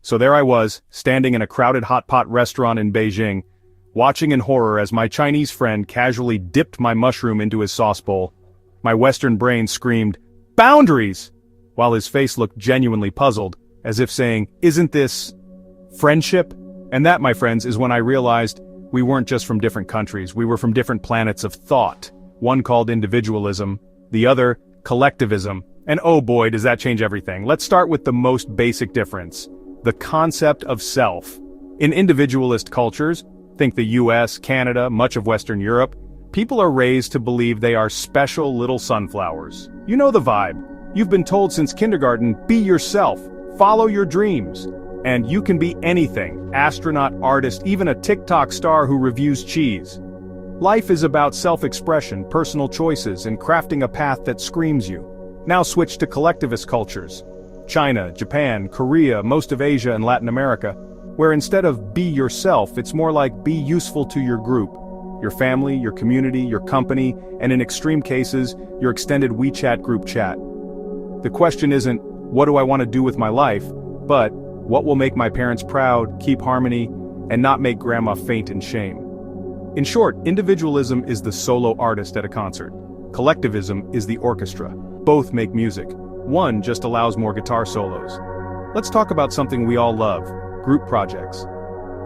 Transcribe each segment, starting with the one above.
So there I was, standing in a crowded Hotpot restaurant in Beijing, watching in horror as my Chinese friend casually dipped my mushroom into his sauce bowl. My Western brain screamed, "Boundaries!" while his face looked genuinely puzzled, as if saying, "Isn't this friendship?" And that, my friends, is when I realized we weren't just from different countries, we were from different planets of thought. One called individualism, the other, collectivism. And oh boy, does that change everything. Let's start with the most basic difference. The concept of self. In individualist cultures, think the US, Canada, much of Western Europe, people are raised to believe they are special little sunflowers. You know the vibe. You've been told since kindergarten, be yourself, follow your dreams. And you can be anything, astronaut, artist, even a TikTok star who reviews cheese. Life is about self-expression, personal choices, and crafting a path that screams you. Now switch to collectivist cultures. China, Japan, Korea, most of Asia and Latin America, where instead of be yourself, it's more like be useful to your group, your family, your community, your company, and in extreme cases, your extended WeChat group chat. The question isn't, what do I want to do with my life, but what will make my parents proud, keep harmony, and not make grandma faint in shame? In short, individualism is the solo artist at a concert. Collectivism is the orchestra. Both make music. One just allows more guitar solos. Let's talk about something we all love, group projects.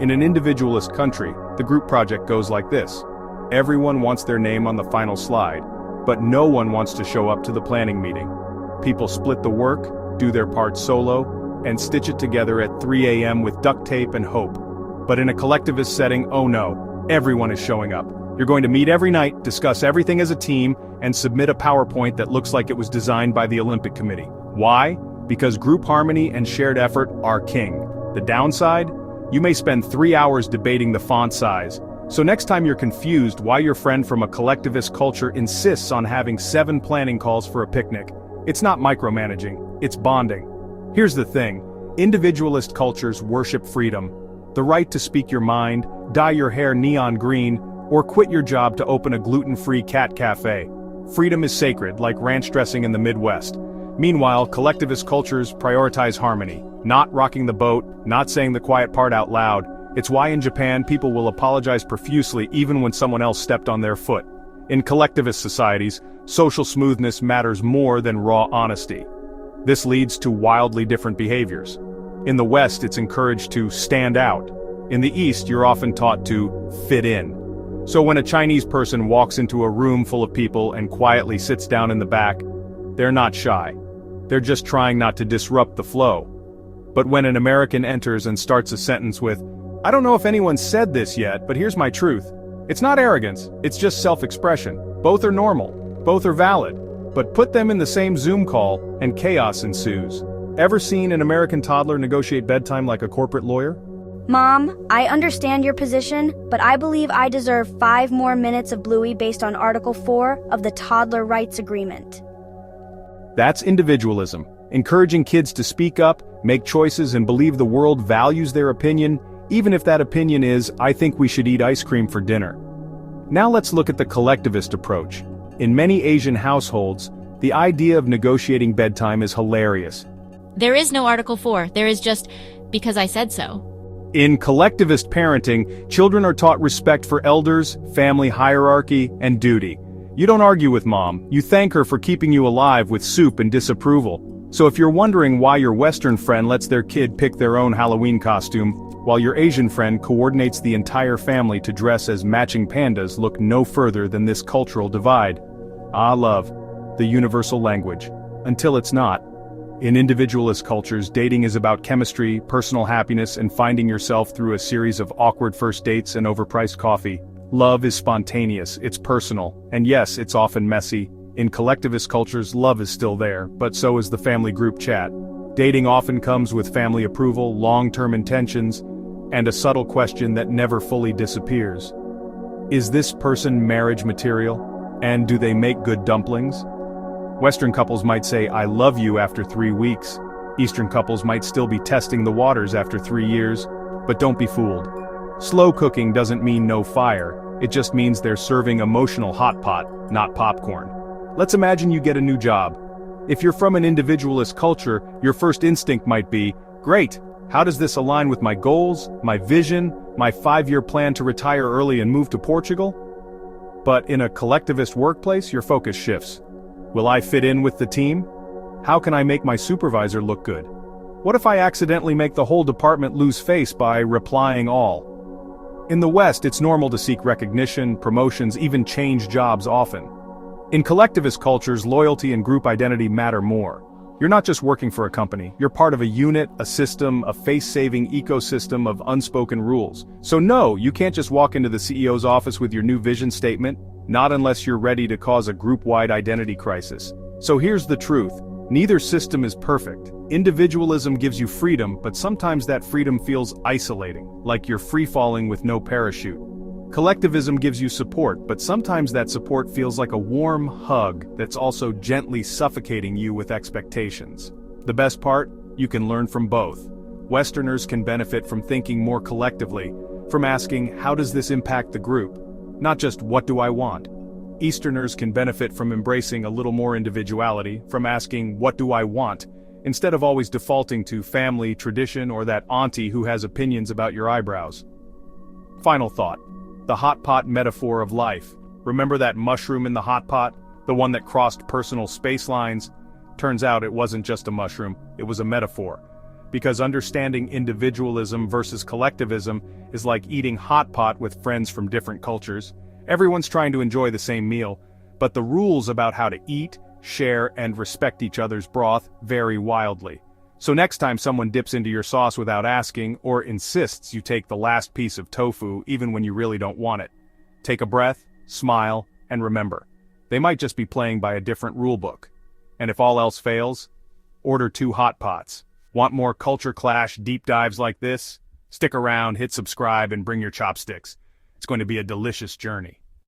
In an individualist country, the group project goes like this. Everyone wants their name on the final slide, but no one wants to show up to the planning meeting. People split the work, do their part solo, and stitch it together at 3 a.m. with duct tape and hope. But in a collectivist setting, oh no, everyone is showing up. You're going to meet every night, discuss everything as a team, and submit a PowerPoint that looks like it was designed by the Olympic Committee. Why? Because group harmony and shared effort are king. The downside? You may spend 3 hours debating the font size. So next time you're confused why your friend from a collectivist culture insists on having 7 planning calls for a picnic, it's not micromanaging, it's bonding. Here's the thing, individualist cultures worship freedom. The right to speak your mind, dye your hair neon green, or quit your job to open a gluten-free cat cafe. Freedom is sacred, like ranch dressing in the Midwest. Meanwhile, collectivist cultures prioritize harmony, not rocking the boat, not saying the quiet part out loud. It's why in Japan people will apologize profusely even when someone else stepped on their foot. In collectivist societies, social smoothness matters more than raw honesty. This leads to wildly different behaviors. In the West, it's encouraged to stand out. In the East, you're often taught to fit in. So when a Chinese person walks into a room full of people and quietly sits down in the back, they're not shy. They're just trying not to disrupt the flow. But when an American enters and starts a sentence with, "I don't know if anyone said this yet, but here's my truth," it's not arrogance, it's just self-expression. Both are normal, both are valid. But put them in the same Zoom call, and chaos ensues. Ever seen an American toddler negotiate bedtime like a corporate lawyer? Mom, I understand your position, but I believe I deserve 5 more minutes of Bluey based on Article 4 of the Toddler Rights Agreement. That's individualism, encouraging kids to speak up, make choices, and believe the world values their opinion, even if that opinion is, "I think we should eat ice cream for dinner." Now let's look at the collectivist approach. In many Asian households, the idea of negotiating bedtime is hilarious. There is no Article 4, there is just, because I said so. In collectivist parenting, children are taught respect for elders, family hierarchy, and duty. You don't argue with mom, you thank her for keeping you alive with soup and disapproval. So if you're wondering why your Western friend lets their kid pick their own Halloween costume, while your Asian friend coordinates the entire family to dress as matching pandas, look no further than this cultural divide. Ah, love, the universal language. Until it's not. In individualist cultures, dating is about chemistry, personal happiness, and finding yourself through a series of awkward first dates and overpriced coffee. Love is spontaneous, it's personal, and yes, it's often messy. In collectivist cultures, love is still there, but so is the family group chat. Dating often comes with family approval, long-term intentions, and a subtle question that never fully disappears. Is this person marriage material? And do they make good dumplings? Western couples might say, "I love you" after 3 weeks. Eastern couples might still be testing the waters after 3 years, but don't be fooled. Slow cooking doesn't mean no fire, it just means they're serving emotional hot pot, not popcorn. Let's imagine you get a new job. If you're from an individualist culture, your first instinct might be, "Great, How does this align with my goals, my vision, my 5-year plan to retire early and move to Portugal? But in a collectivist workplace, your focus shifts. Will I fit in with the team? How can I make my supervisor look good? What if I accidentally make the whole department lose face by replying all? In the West, it's normal to seek recognition, promotions, even change jobs often. In collectivist cultures, loyalty and group identity matter more. You're not just working for a company, you're part of a unit, a system, a face-saving ecosystem of unspoken rules. So no, you can't just walk into the CEO's office with your new vision statement, not unless you're ready to cause a group-wide identity crisis. So here's the truth. Neither system is perfect. Individualism gives you freedom, but sometimes that freedom feels isolating, like you're free-falling with no parachute. Collectivism gives you support, but sometimes that support feels like a warm hug that's also gently suffocating you with expectations. The best part? You can learn from both. Westerners can benefit from thinking more collectively, from asking, how does this impact the group? Not just, what do I want? Easterners can benefit from embracing a little more individuality, from asking, what do I want? Instead of always defaulting to family, tradition, or that auntie who has opinions about your eyebrows. Final thought. The hot pot metaphor of life. Remember that mushroom in the hot pot? The one that crossed personal space lines? Turns out it wasn't just a mushroom, it was a metaphor. Because understanding individualism versus collectivism is like eating hot pot with friends from different cultures. Everyone's trying to enjoy the same meal, but the rules about how to eat, share, and respect each other's broth vary wildly. So next time someone dips into your sauce without asking, or insists you take the last piece of tofu even when you really don't want it, take a breath, smile, and remember, they might just be playing by a different rulebook. And if all else fails, order 2 hot pots. Want more culture clash deep dives like this? Stick around, hit subscribe, and bring your chopsticks. It's going to be a delicious journey.